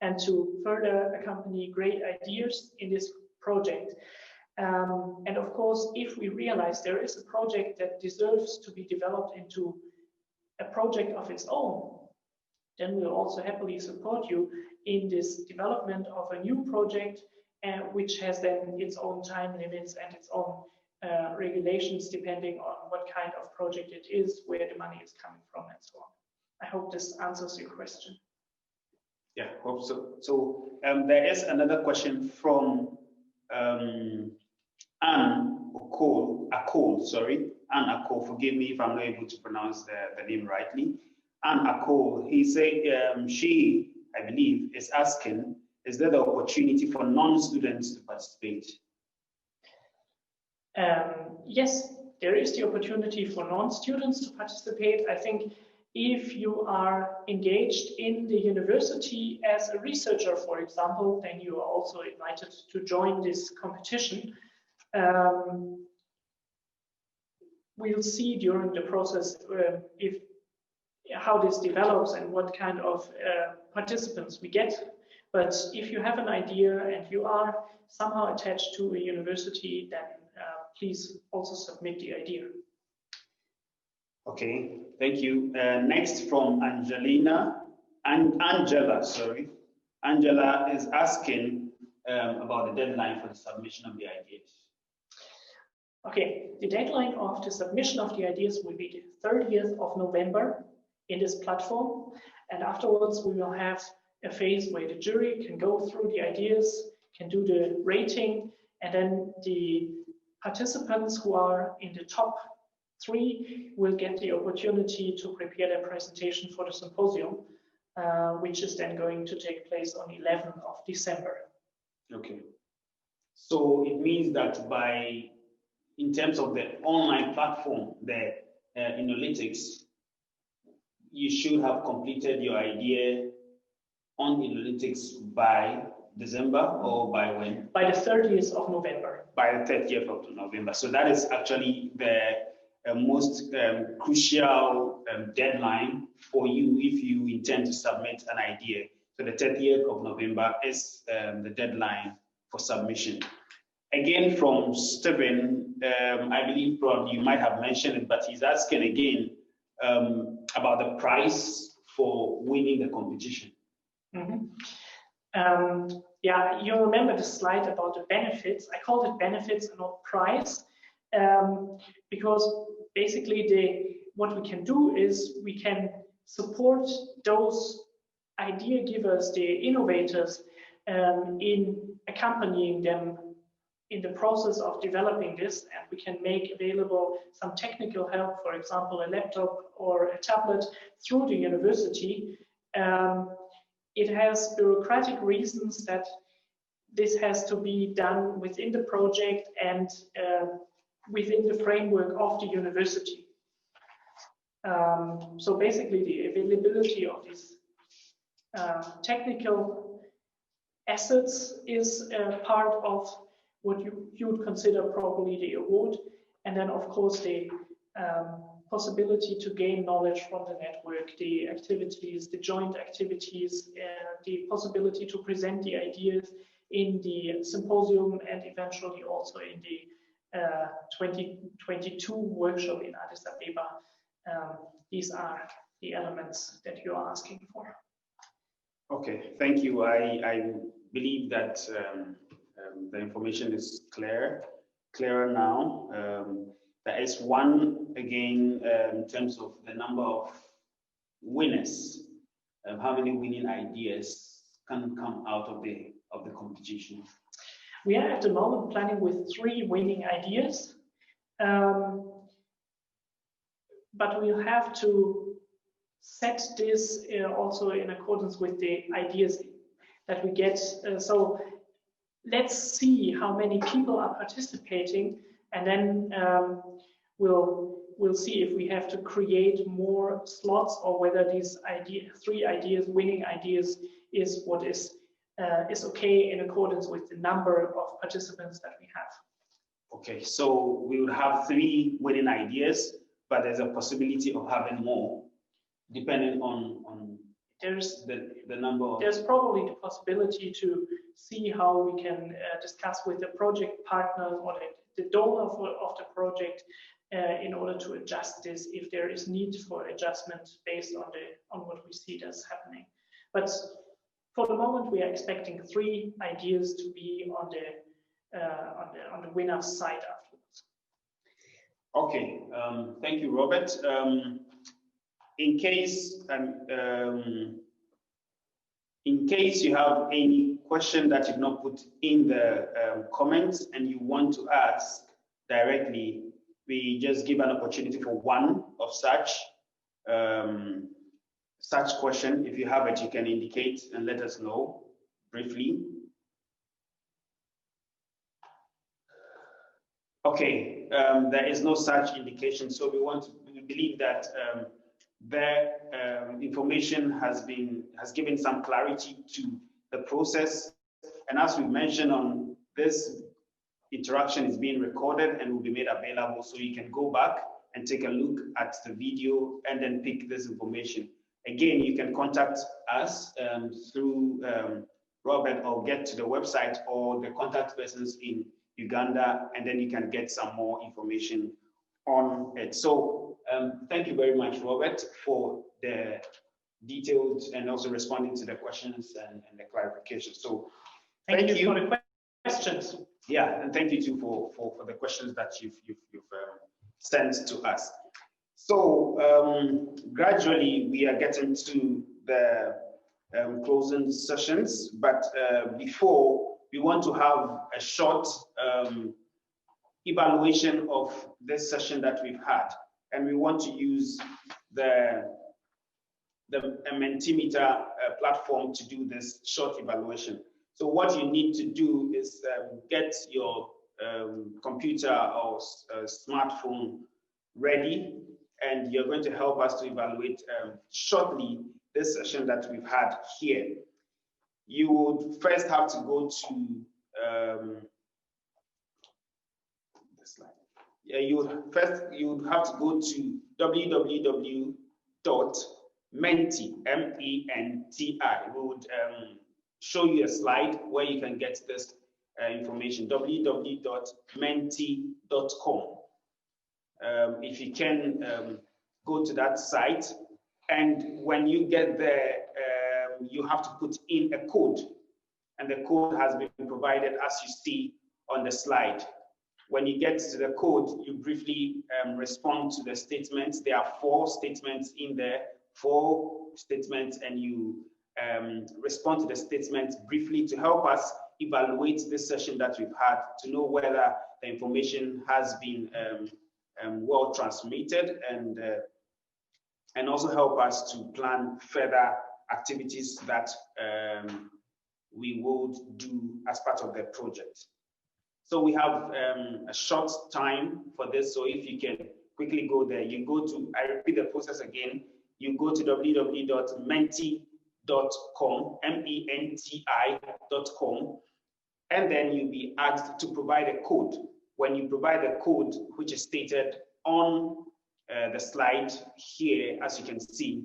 and to further accompany great ideas in this project. And of course, if we realize there is a project that deserves to be developed into a project of its own, then we'll also happily support you in this development of a new project, which has then its own time limits and its own regulations depending on what kind of project it is, where the money is coming from, and so on. I hope this answers your question. Yeah, hope so. So there is another question from Anne Akol, sorry. Anne Akol, forgive me if I'm not able to pronounce the name rightly. Anne Akol, he said she, I believe, is asking, is there the opportunity for non-students to participate? Yes, there is the opportunity for non-students to participate. I think if you are engaged in the university as a researcher, for example, then you are also invited to join this competition. We'll see during the process how this develops and what kind of participants we get. But if you have an idea and you are somehow attached to a university, then please also submit the idea. Okay, thank you. Next from Angela, sorry. Angela is asking about the deadline for the submission of the ideas. Okay, the deadline of the submission of the ideas will be the 30th of November in this platform. And afterwards, we will have a phase where the jury can go through the ideas, can do the rating, and then the participants who are in the top 3 will get the opportunity to prepare their presentation for the symposium, which is then going to take place on 11th of December. Okay. So it means that in terms of the online platform, the Analytics, you should have completed your idea on Analytics by December, or by when? By the 30th of November. By the 30th of November. So that is actually the most crucial deadline for you if you intend to submit an idea. So the 30th of November is the deadline for submission. Again, from Stephen, I believe probably you might have mentioned it, but he's asking again about the price for winning the competition. Mm-hmm. Yeah, you remember the slide about the benefits. I called it benefits and not price, because basically what we can do is we can support those idea givers, the innovators, in accompanying them in the process of developing this, and we can make available some technical help, for example, a laptop or a tablet through the university. It has bureaucratic reasons that this has to be done within the project and within the framework of the university. So basically the availability of these technical assets is part of what you would consider probably the award. And then of course the possibility to gain knowledge from the network, the activities, the joint activities, the possibility to present the ideas in the symposium and eventually also in the 2022 workshop in Addis Ababa. These are the elements that you are asking for. Okay, thank you. I believe that the information is clearer now. There is one again in terms of the number of winners. How many winning ideas can come out of the competition? We are at the moment planning with 3 winning ideas, but we'll have to set this also in accordance with the ideas that we get. So let's see how many people are participating, and then we'll see if we have to create more slots or whether these 3 ideas, winning ideas, is what is is okay in accordance with the number of participants that we have. Okay, so we would have 3 winning ideas, but there's a possibility of having more, depending on There's the number of... There's probably the possibility to see how we can discuss with the project partner or the donor of the project in order to adjust this if there is need for adjustment based on what we see that's happening. But for the moment, we are expecting 3 ideas to be on the winner's side afterwards. Okay, thank you, Robert. In case you have any question that you've not put in the comments and you want to ask directly, we just give an opportunity for one of such question. If you have it, you can indicate and let us know briefly. Okay, there is no such indication, so we believe that the information has given some clarity to the process, and as we mentioned, on this interaction is being recorded and will be made available, so you can go back and take a look at the video and then pick this information. Again, you can contact us through Robert, or get to the website or the contact persons in Uganda, and then you can get some more information on it. So thank you very much, Robert, for the details and also responding to the questions and the clarification. So thank you for the questions. Yeah, and thank you too for the questions that you've sent to us. So gradually we are getting to the closing sessions, but before, we want to have a short evaluation of this session that we've had, and we want to use the Mentimeter platform to do this short evaluation. So what you need to do is get your computer or smartphone ready, and you're going to help us to evaluate shortly this session that we've had here. You would first have to go to this slide. Yeah, you would have to go to www.menti, M-E-N-T-I. We would show you a slide where you can get this information, www.menti.com. If you can go to that site, and when you get there, you have to put in a code, and the code has been provided as you see on the slide. When you get to the code, you briefly respond to the statements. There are 4 statements in there, 4 statements, and you respond to the statements briefly to help us evaluate this session that we've had, to know whether the information has been well transmitted, and also help us to plan further activities that we would do as part of the project. So we have a short time for this, so if you can quickly go there, you go to, I repeat the process again, you go to www.menti.com, M-E-N-T-I.com, and then you'll be asked to provide a code. When you provide the code, which is stated on the slide here, as you can see,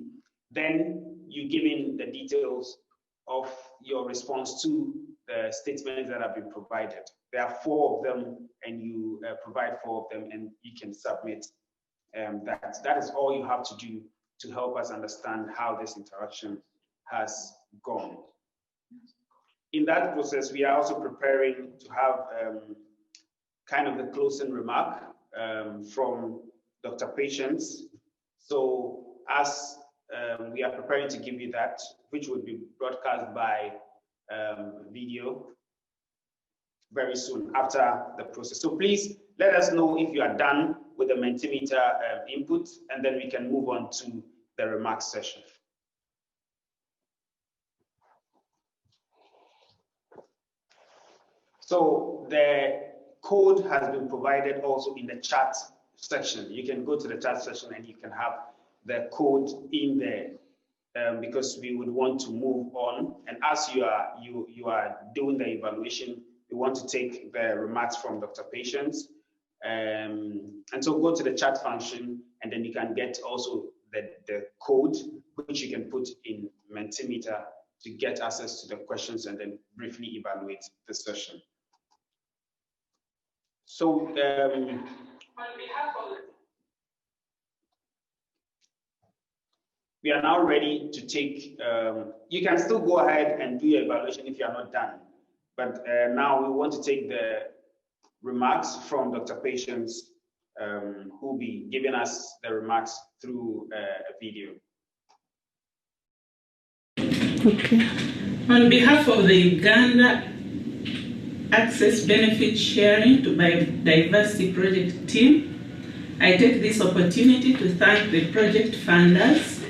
then you give in the details of your response to the statements that have been provided. There are 4 of them, and you provide 4 of them, and you can submit. That is all you have to do to help us understand how this interaction has gone. In that process, we are also preparing to have kind of the closing remark from Dr. Patience. So as we are preparing to give you that, which will be broadcast by video very soon after the process. So please let us know if you are done with the Mentimeter input, and then we can move on to the remarks session. So the code has been provided also in the chat section. You can go to the chat section and you can have the code in there. because we would want to move on. And as you are doing the evaluation, we want to take the remarks from Dr. Patience. And so go to the chat function, and then you can get also the code, which you can put in Mentimeter to get access to the questions and then briefly evaluate the session. So on behalf of we are now ready to take, you can still go ahead and do your evaluation if you are not done. But now we want to take the remarks from Dr. Patience, who will be giving us the remarks through a video. Okay. On behalf of the Uganda Access Benefit Sharing to Biodiversity Project team, I take this opportunity to thank the project funders,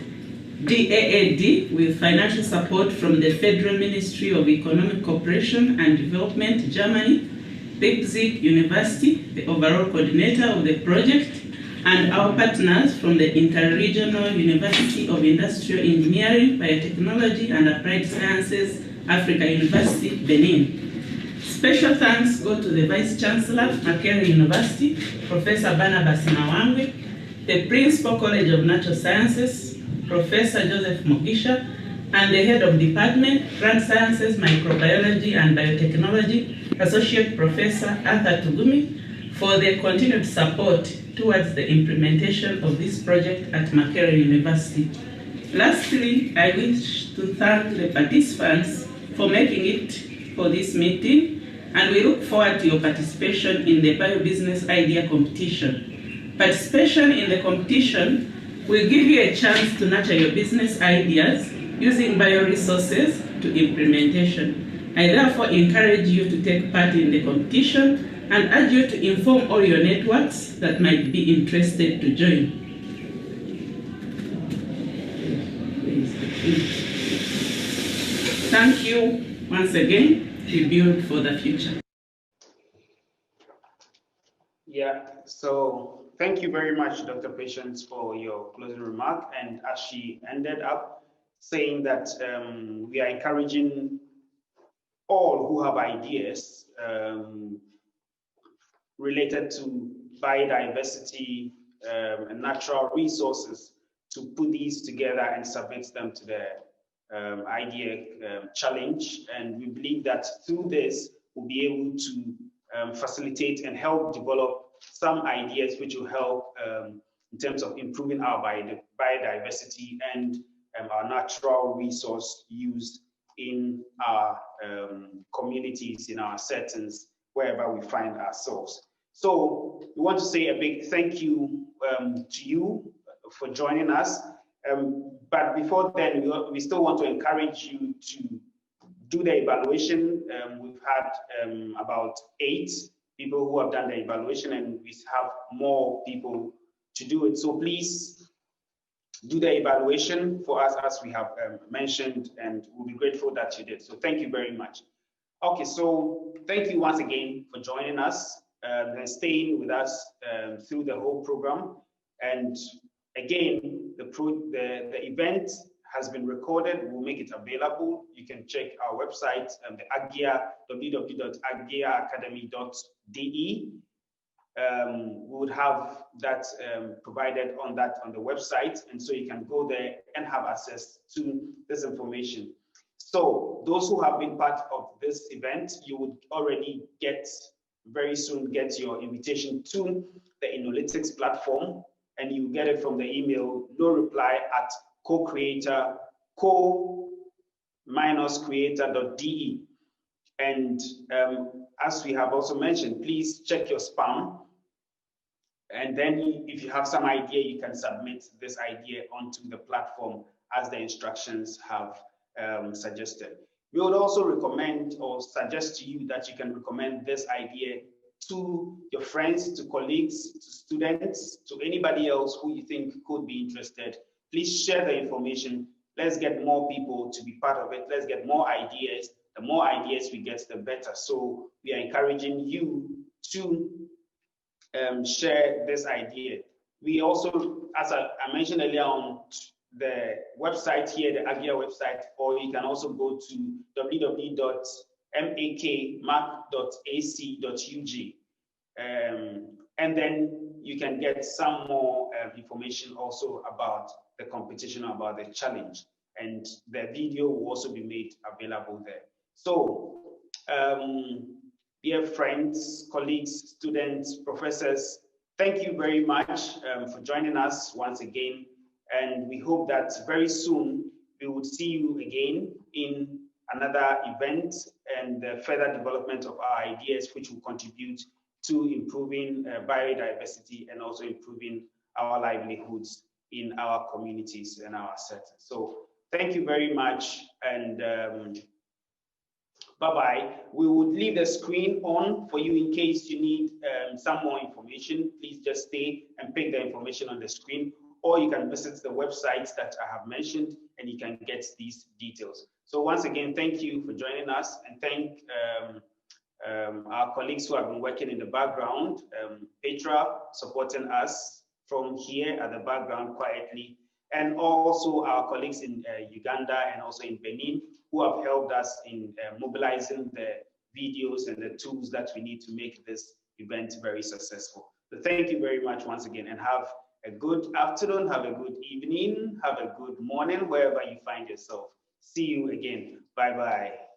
DAAD, with financial support from the Federal Ministry of Economic Cooperation and Development, Germany, Leipzig University, the overall coordinator of the project, and our partners from the Interregional University of Industrial Engineering, Biotechnology, and Applied Sciences, Africa University, Benin. Special thanks go to the Vice Chancellor, Makerere University, Professor Barnabas Mawangwe, the Principal College of Natural Sciences, Professor Joseph Mugisha, and the Head of Department, Plant Sciences, Microbiology, and Biotechnology, Associate Professor Arthur Tugumi, for their continued support towards the implementation of this project at Makerere University. Lastly, I wish to thank the participants for making it for this meeting, and we look forward to your participation in the Biobusiness Idea Competition. Participation in the competition will give you a chance to nurture your business ideas using bioresources to implementation. I therefore encourage you to take part in the competition and urge you to inform all your networks that might be interested to join. Thank you once again. We build for the future. Yeah, so thank you very much, Dr. Patience, for your closing remark. And as she ended up saying that we are encouraging all who have ideas related to biodiversity and natural resources to put these together and submit them to the idea challenge. And we believe that through this, we'll be able to facilitate and help develop some ideas which will help in terms of improving our biodiversity and our natural resource use in our communities, in our settings, wherever we find ourselves. So we want to say a big thank you to you for joining us. But before then, we still want to encourage you to do the evaluation. We've had about 8 people who have done the evaluation, and we have more people to do it. So please do the evaluation for us, as we have mentioned, and we'll be grateful that you did. So thank you very much. Okay, so thank you once again for joining us and staying with us through the whole program. And again, the event has been recorded. We'll make it available. You can check our website, the AGIA, www.agiaacademy.de. We would have that provided on the website, and so you can go there and have access to this information. So those who have been part of this event, you would already very soon get your invitation to the Analytics platform, and you get it from the email co-creator.de. And as we have also mentioned, please check your spam. And then if you have some idea, you can submit this idea onto the platform as the instructions have suggested. We would also recommend or suggest to you that you can recommend this idea to your friends, to colleagues, to students, to anybody else who you think could be interested. Please share the information. Let's get more people to be part of it. Let's get more ideas. The more ideas we get, the better. So we are encouraging you to share this idea. We also, as I mentioned earlier on, the website here, the ABSbio website, or you can also go to www.makmark.ac.ug. And then you can get some more information also about the competition, about the challenge, and the video will also be made available there. So, dear friends, colleagues, students, professors, thank you very much for joining us once again. And we hope that very soon we would see you again in another event and the further development of our ideas, which will contribute to improving biodiversity and also improving our livelihoods in our communities and our settings. So thank you very much, and bye-bye. We would leave the screen on for you in case you need some more information. Please just stay and pick the information on the screen, or you can visit the websites that I have mentioned and you can get these details. So once again, thank you for joining us, and thank our colleagues who have been working in the background, Petra supporting us from here at the background quietly, and also our colleagues in Uganda and also in Benin who have helped us in mobilizing the videos and the tools that we need to make this event very successful. So thank you very much once again, and have a good afternoon, have a good evening, have a good morning, wherever you find yourself. See you again. Bye-bye.